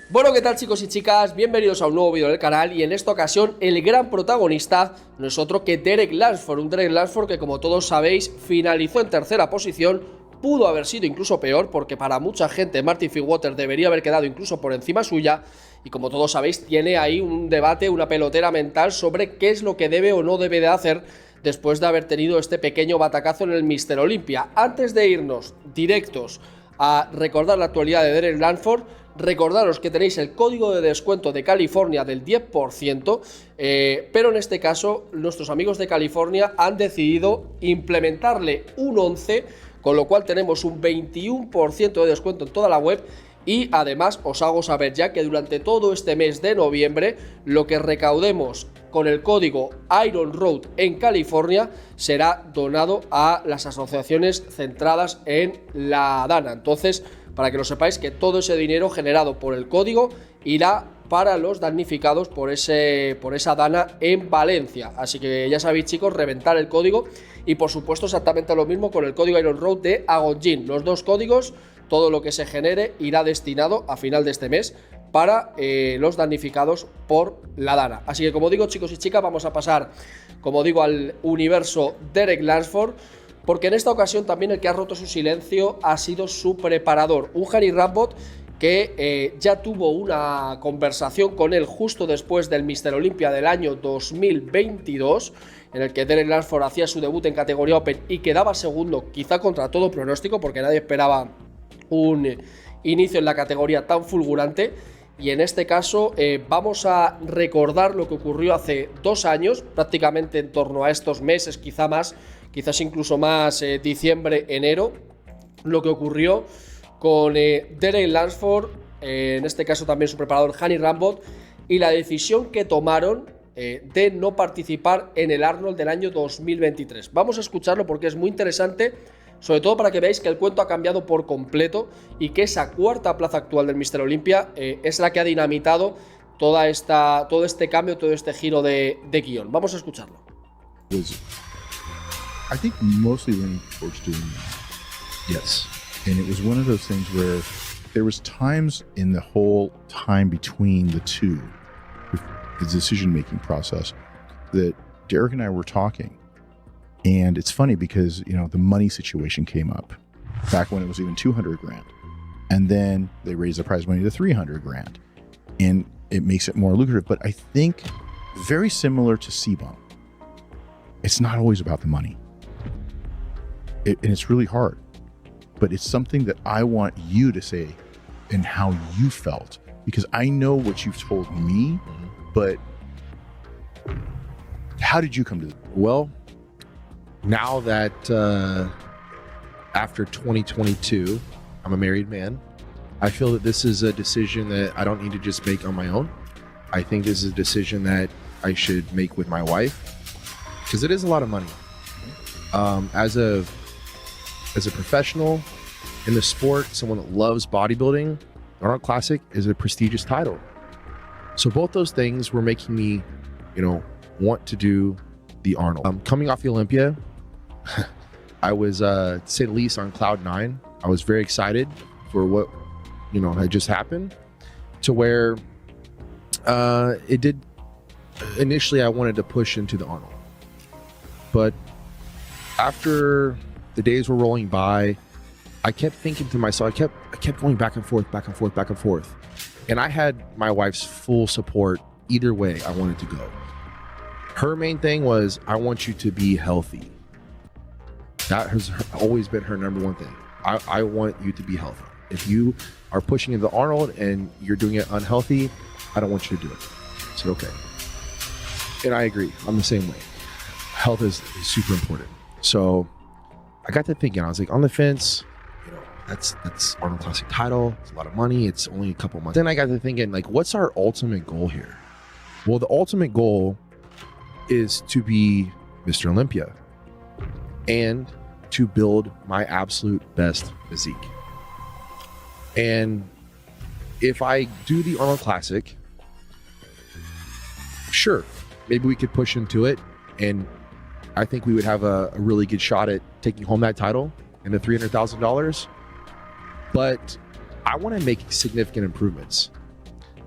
Bueno, ¿qué tal, chicos y chicas? Bienvenidos a un nuevo vídeo del canal, y en esta ocasión el gran protagonista no es otro que Derek Lunsford, un Derek Lunsford que, como todos sabéis, finalizó en tercera posición. Pudo haber sido incluso peor, porque para mucha gente Martin Fitzwater debería haber quedado incluso por encima suya, y como todos sabéis tiene ahí un debate, una pelotera mental sobre qué es lo que debe o no debe de hacer después de haber tenido este pequeño batacazo en el Mr. Olympia. Antes de irnos directos a recordar la actualidad de Derek Lunsford, recordaros que tenéis el código de descuento de California del 10%, pero en este caso nuestros amigos de California han decidido implementarle un 11%, con lo cual tenemos un 21% de descuento en toda la web. Y además os hago saber ya que durante todo este mes de noviembre lo que recaudemos con el código Iron Road en California será donado a las asociaciones centradas en la Dana. Entonces, para que lo sepáis, que todo ese dinero generado por el código irá para los damnificados por esa Dana en Valencia. Así que ya sabéis, chicos, reventar el código. Y por supuesto exactamente lo mismo con el código Iron Road de Agonjin. Los dos códigos, todo lo que se genere irá destinado a final de este mes para los damnificados por la Dana. Así que, como digo, chicos y chicas, vamos a pasar, como digo, al universo Derek Lunsford, porque en esta ocasión también el que ha roto su silencio ha sido su preparador, un Hani Rambod, que ya tuvo una conversación con él justo después del Mr. Olympia del año 2022, en el que Derek Lunsford hacía su debut en categoría Open y quedaba segundo, quizá contra todo pronóstico, porque nadie esperaba un inicio en la categoría tan fulgurante. Y en este caso vamos a recordar lo que ocurrió hace 2 años, prácticamente en torno a estos meses, quizás incluso más, diciembre, enero, lo que ocurrió con Derek Lunsford, en este caso también su preparador Hani Rambod, y la decisión que tomaron de no participar en el Arnold del año 2023. Vamos a escucharlo porque es muy interesante, sobre todo para que veáis que el cuento ha cambiado por completo y que esa cuarta plaza actual del Mr. Olympia es la que ha dinamitado todo este cambio, todo este giro de guión. Vamos a escucharlo. I think mostly leaning towards doing that. Yes. And it was one of those things where there was times in the whole time between the two, the decision-making process, that Derek and I were talking. And it's funny because, you know, the money situation came up back when it was even 200 grand. And then they raised the prize money to 300 grand. And it makes it more lucrative. But I think very similar to CBUM, it's not always about the money. And it's really hard. But it's something that I want you to say and how you felt. Because I know what you've told me, but how did you come to this? Well, now that after 2022, I'm a married man, I feel that this is a decision that I don't need to just make on my own. I think this is a decision that I should make with my wife, because it is a lot of money. As a professional in the sport, someone that loves bodybuilding, Arnold Classic is a prestigious title. So both those things were making me, want to do the Arnold. Coming off the Olympia, I was, to say the least, on cloud 9. I was very excited for what, had just happened, to where it did. Initially, I wanted to push into the Arnold, but after the days were rolling by, I kept thinking to myself, I kept going back and forth. And I had my wife's full support either way I wanted to go. Her main thing was, I want you to be healthy. That has always been her number one thing. I want you to be healthy. If you are pushing into the Arnold and you're doing it unhealthy, I don't want you to do it. I said, okay. And I agree. I'm the same way. Health is super important. So I got to thinking, I was like on the fence, that's Arnold Classic title. It's a lot of money. It's only a couple months. Then I got to thinking, like, what's our ultimate goal here? Well, the ultimate goal is to be Mr. Olympia and to build my absolute best physique. And if I do the Arnold Classic, sure, maybe we could push into it, and I think we would have a really good shot at taking home that title and the $300,000. But I want to make significant improvements.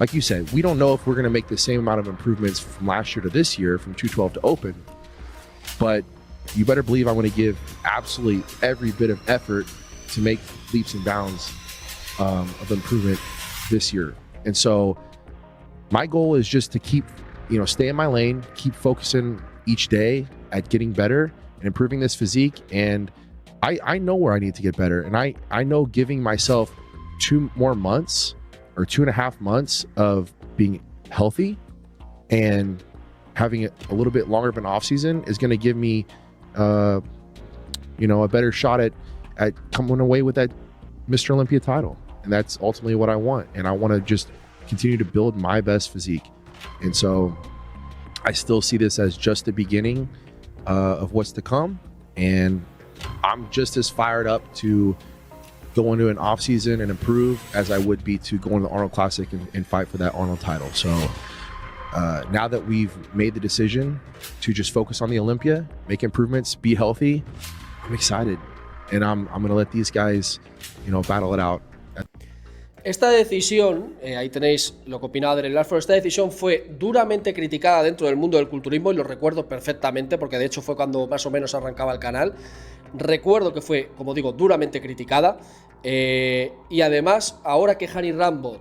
like you said, we don't know if we're going to make the same amount of improvements from last year to this year, from 212 to open. But you better believe I'm going to give absolutely every bit of effort to make leaps and bounds of improvement this year. And so my goal is just to keep, stay in my lane, keep focusing each day at getting better and improving this physique. And I know where I need to get better. And I know giving myself 2 more months or 2.5 months of being healthy and having a little bit longer of an off season is going to give me, a better shot at coming away with that Mr. Olympia title. And that's ultimately what I want. And I want to just continue to build my best physique. And so I still see this as just the beginning of what's to come. And I'm just as fired up to go into an off season and improve as I would be to go into the Arnold Classic and fight for that Arnold title. So now that we've made the decision to just focus on the Olympia, make improvements, be healthy, I'm excited. And I'm going to let these guys, battle it out. Esta decisión, ahí tenéis lo que opinaba Derek Lansford, esta decisión fue duramente criticada dentro del mundo del culturismo y lo recuerdo perfectamente porque de hecho fue cuando más o menos arrancaba el canal. Recuerdo que fue, como digo, duramente criticada y además ahora que Hany Rambod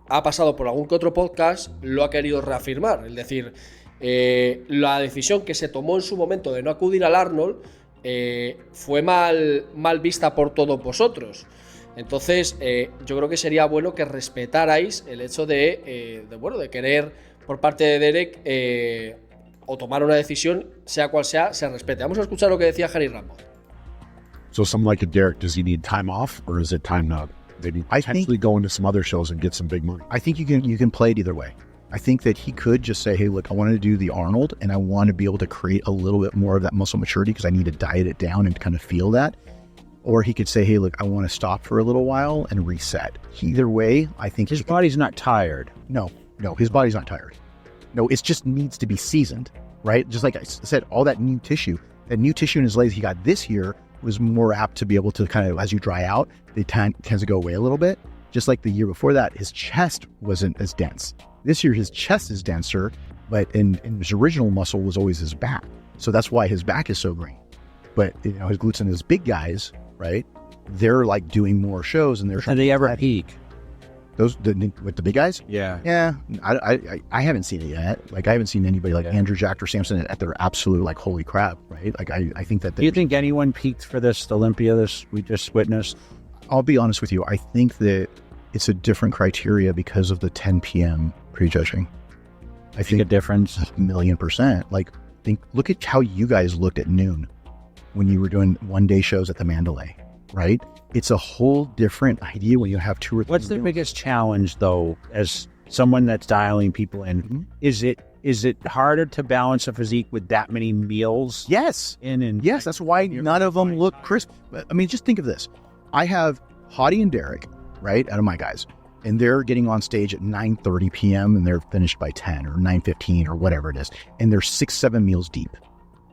ha pasado por algún que otro podcast lo ha querido reafirmar, es decir, la decisión que se tomó en su momento de no acudir al Arnold fue mal vista por todos vosotros. Entonces, yo creo que sería bueno que respetarais el hecho de querer por parte de Derek o tomar una decisión, sea cual sea, se respete. Vamos a escuchar lo que decía Hany Rambod. So someone like a Derek, does he need time off or is it time to maybe potentially go into some other shows and get some big money? I think you can play it either way. I think that he could just say, hey, look, I want to do the Arnold and I want to be able to create a little bit more of that muscle maturity because I need to diet it down and kind of feel that. Or he could say, hey, look, I want to stop for a little while and reset. Either way, I think his body's not tired. No, his body's not tired. No, it just needs to be seasoned, right? Just like I said, all that new tissue in his legs he got this year was more apt to be able to kind of, as you dry out, it tends to go away a little bit. Just like the year before that, his chest wasn't as dense. This year, his chest is denser, but in his original muscle was always his back. So that's why his back is so green. But his glutes and his big guys, right? They're like doing more shows and they're trying. Did they ever peak? With the big guys? Yeah. Yeah. I haven't seen it yet. Like I haven't seen anybody like Andrew Jack or Samson at their absolute like holy crap, right? Like I think that. Do you think anyone peaked for this Olympia we just witnessed? I'll be honest with you. I think that it's a different criteria because of the 10 p.m. prejudging. I think a difference. 1,000,000%. Like look at how you guys looked at noon when you were doing one-day shows at the Mandalay, right? It's a whole different idea when you have 2 or 3. What's the biggest challenge, though, as someone that's dialing people in? Mm-hmm. Is it harder to balance a physique with that many meals? Yes. Yes, that's why none of them look crisp. I mean, just think of this. I have Hadi and Derek, right, out of my guys, and they're getting on stage at 9:30 p.m. and they're finished by 10 or 9:15 or whatever it is, and they're 6-7 meals deep,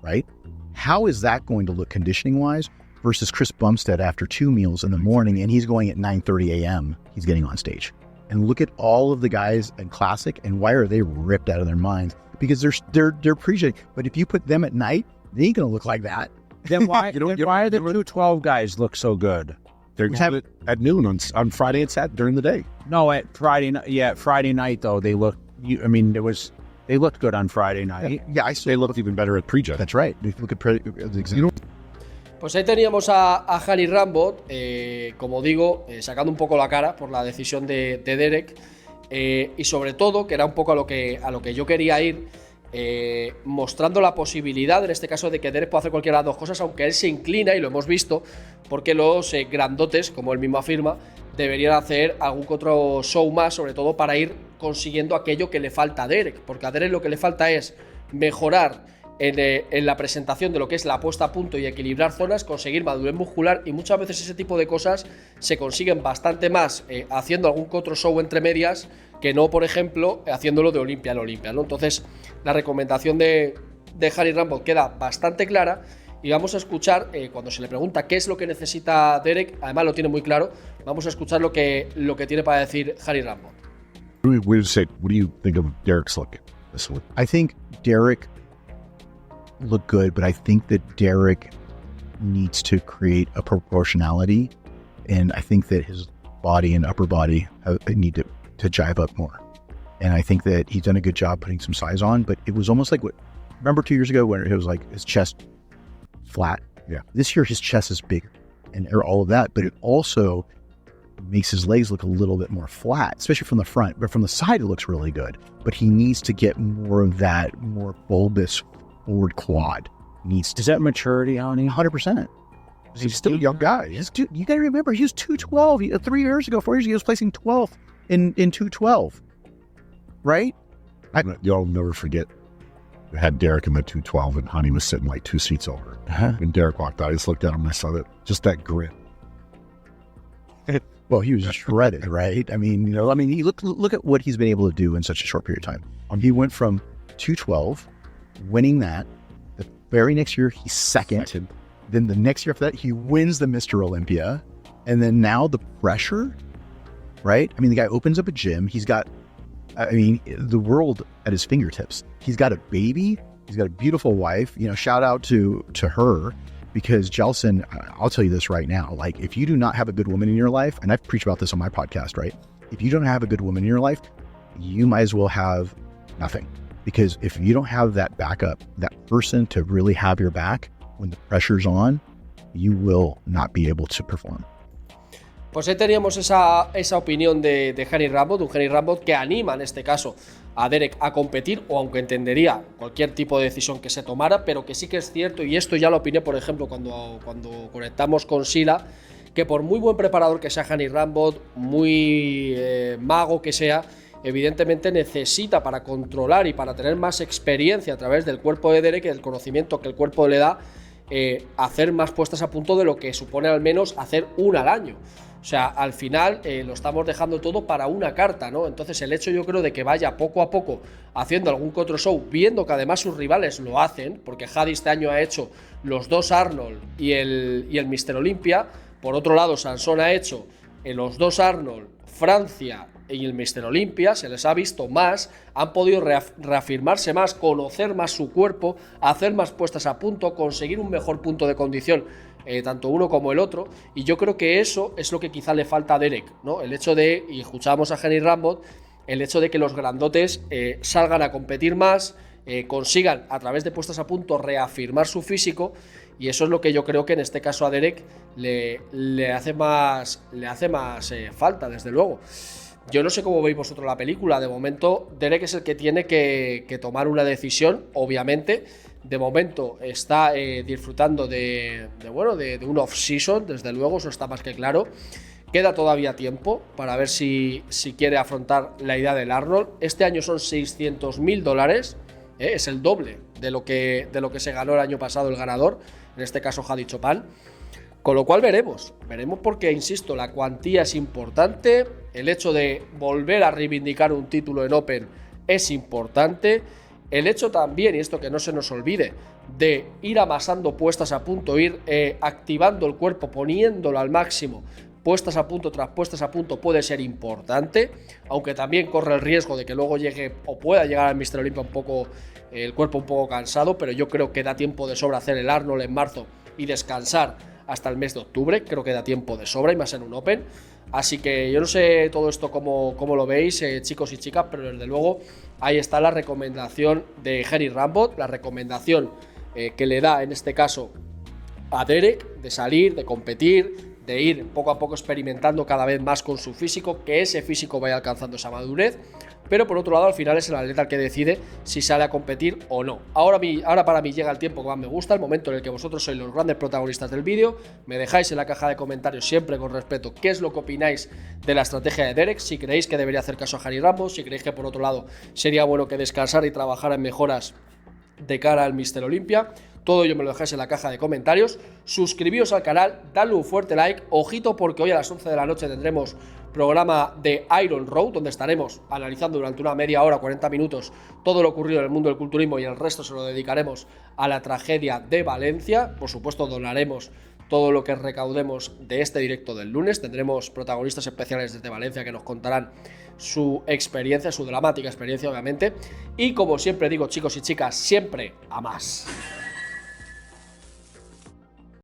right? How is that going to look conditioning-wise versus Chris Bumstead after 2 meals in the morning and he's going at 9:30 a.m. He's getting on stage. And look at all of the guys in Classic and why are they ripped out of their minds? Because they're pre-judging. But if you put them at night, they ain't going to look like that. Then why why are the 212 guys look so good? They're at noon on Friday and Saturday during the day. No, at Friday night. Yeah, Friday night though they looked. They looked good on Friday night. Yeah, they looked even better at prejudge. That's right. If you look at the example. Pues ahí teníamos a Hany Rambod, como digo, sacando un poco la cara por la decisión de Derek y sobre todo, que era un poco a lo que yo quería ir, mostrando la posibilidad, en este caso, de que Derek pueda hacer cualquiera de las dos cosas, aunque él se inclina, y lo hemos visto, porque los grandotes, como él mismo afirma, deberían hacer algún que otro show más, sobre todo para ir consiguiendo aquello que le falta a Derek, porque a Derek lo que le falta es mejorar en la presentación de lo que es la puesta a punto y equilibrar zonas, conseguir madurez muscular, y muchas veces ese tipo de cosas se consiguen bastante más haciendo algún que otro show entre medias que no, por ejemplo, haciéndolo de Olimpia en Olimpia, ¿no? Entonces la recomendación de Hany Rambod queda bastante clara y vamos a escuchar, cuando se le pregunta qué es lo que necesita Derek, además lo tiene muy claro, vamos a escuchar lo que tiene para decir Hany Rambod. What do you think of Derek's look? I think Derek looked good, but I think that Derek needs to create a proportionality, and I think that his body and upper body need to jive up more. And I think that he's done a good job putting some size on, but it was almost like remember 2 years ago when it was like his chest flat? Yeah. This year his chest is bigger and all of that, but it also makes his legs look a little bit more flat, especially from the front, but from the side it looks really good. But he needs to get more of that more bulbous forward quad. Is that maturity, Honey? 100%. He's still a young guy. Yeah. You got to remember, he was 212. 4 years ago, he was placing 12th in 212. Right? You'll never forget. I had Derek in the 212, and Honey was sitting like 2 seats over. When Derek walked out, I just looked at him and I saw that grin. Well, he was shredded, right? I mean, you look at what he's been able to do in such a short period of time. He went from 212, winning that. The very next year, he's second. Then the next year after that, he wins the Mr. Olympia. And then now the pressure, right? I mean, the guy opens up a gym. He's got, the world at his fingertips. He's got a baby. He's got a beautiful wife. Shout out to her, because Jelson, I'll tell you this right now. Like, if you do not have a good woman in your life, and I've preached about this on my podcast, right? If you don't have a good woman in your life, you might as well have nothing. Because if you don't have that backup, that person to really have your back when the pressure's on, you will not be able to perform. Pues ahí teníamos esa opinión de Henry Rambod, un Henry Rambod que anima en este caso a Derek a competir, o aunque entendería cualquier tipo de decisión que se tomara, pero que sí que es cierto, y esto ya lo opiné por ejemplo cuando conectamos con Sila, que por muy buen preparador que sea Henry Rambod, muy mago que sea, evidentemente necesita, para controlar y para tener más experiencia a través del cuerpo de Derek y del conocimiento que el cuerpo le da, hacer más puestas a punto de lo que supone al menos hacer una al año. O sea, al final lo estamos dejando todo para una carta, ¿no? Entonces el hecho, yo creo, de que vaya poco a poco haciendo algún que otro show, viendo que además sus rivales lo hacen, porque Hadi este año ha hecho los 2 Arnold y el Mr. Olympia. Por otro lado, Sansón ha hecho los 2 Arnold, Francia y el Mr. Olympia. Se les ha visto más, han podido reafirmarse más, conocer más su cuerpo, hacer más puestas a punto, conseguir un mejor punto de condición, tanto uno como el otro, y yo creo que eso es lo que quizá le falta a Derek, ¿no? El hecho de, y escuchábamos a Henry Rambod, el hecho de que los grandotes salgan a competir más, consigan a través de puestas a punto reafirmar su físico, y eso es lo que yo creo que en este caso a Derek le hace más falta, desde luego. Yo no sé cómo veis vosotros la película. De momento, Derek es el que tiene que tomar una decisión, obviamente. De momento está disfrutando de un off-season, desde luego, eso está más que claro. Queda todavía tiempo para ver si quiere afrontar la idea del Arnold. Este año son $600,000, es el doble de lo que se ganó el año pasado el ganador, en este caso Hadi Choopan. Con lo cual veremos porque, insisto, la cuantía es importante, el hecho de volver a reivindicar un título en Open es importante, el hecho también, y esto que no se nos olvide, de ir amasando puestas a punto, ir activando el cuerpo, poniéndolo al máximo, puestas a punto tras puestas a punto, puede ser importante, aunque también corre el riesgo de que luego llegue o pueda llegar al Mr. Olympia el cuerpo un poco cansado, pero yo creo que da tiempo de sobra hacer el Arnold en marzo y descansar hasta el mes de octubre. Creo que da tiempo de sobra, y más en un Open. Así que yo no sé todo esto cómo lo veis, chicos y chicas, pero desde luego ahí está la recomendación de Henry Rambod, la recomendación que le da en este caso a Derek, de salir, de competir, de ir poco a poco experimentando cada vez más con su físico, que ese físico vaya alcanzando esa madurez. Pero por otro lado, al final es el atleta el que decide si sale a competir o no. Ahora para mí llega el tiempo que más me gusta, el momento en el que vosotros sois los grandes protagonistas del vídeo. Me dejáis en la caja de comentarios, siempre con respeto, qué es lo que opináis de la estrategia de Derek, si creéis que debería hacer caso a Henry Rambod, si creéis que por otro lado sería bueno que descansara y trabajara en mejoras de cara al Mr. Olympia. Todo ello me lo dejáis en la caja de comentarios. Suscribíos al canal, dadle un fuerte like. Ojito, porque hoy a las 11 de la noche tendremos programa de Iron Road, donde estaremos analizando durante una media hora, 40 minutos, todo lo ocurrido en el mundo del culturismo, y el resto se lo dedicaremos a la tragedia de Valencia. Por supuesto, donaremos todo lo que recaudemos de este directo del lunes. Tendremos protagonistas especiales desde Valencia que nos contarán su experiencia, su dramática experiencia, obviamente. Y como siempre digo, chicos y chicas, siempre a más.